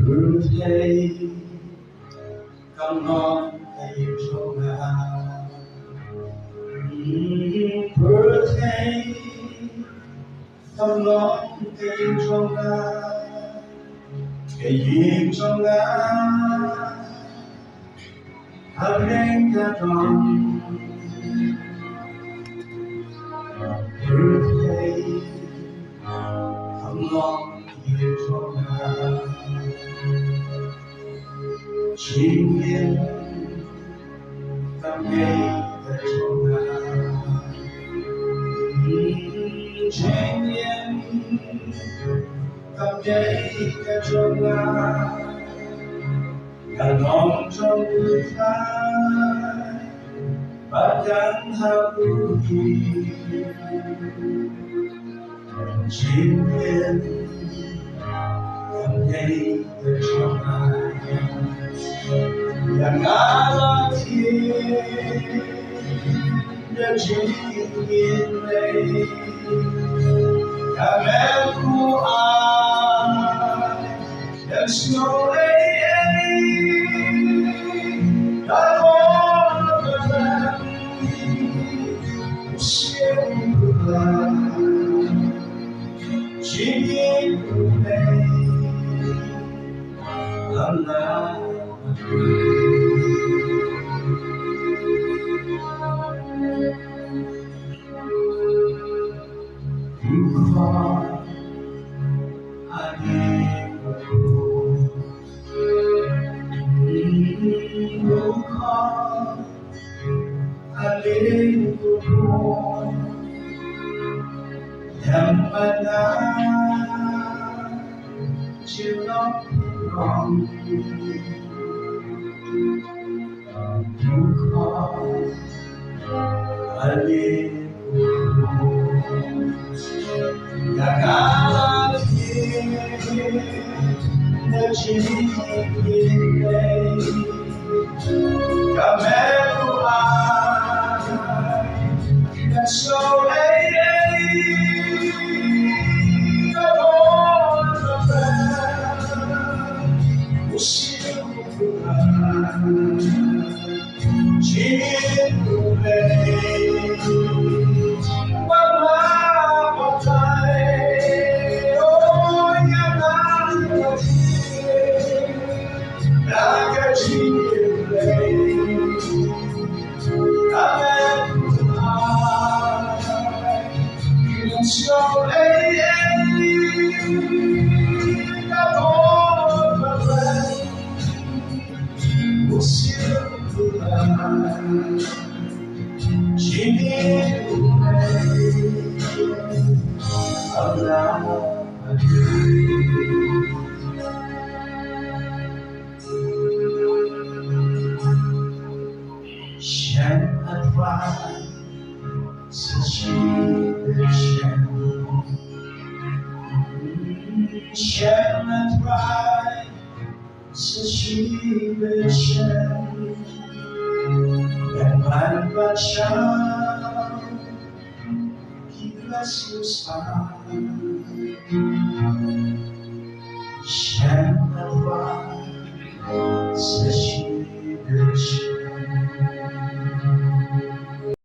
Birthday, come on, angel now. Birthday, come on, angel now. Angel now, hurting the drum. Birthday, come on, angel now. Chinh yên tâm gây về trong ngã chinh yên tâm gây về trong ngã đàn ông trong người phai bắt gắn hao ưu chinh yên tâm gây về trong ngã yang Allah dia ingin kamu yang snow yang mana cilok rong duka aliku yakalati najini kameru dan so He bless you, smile.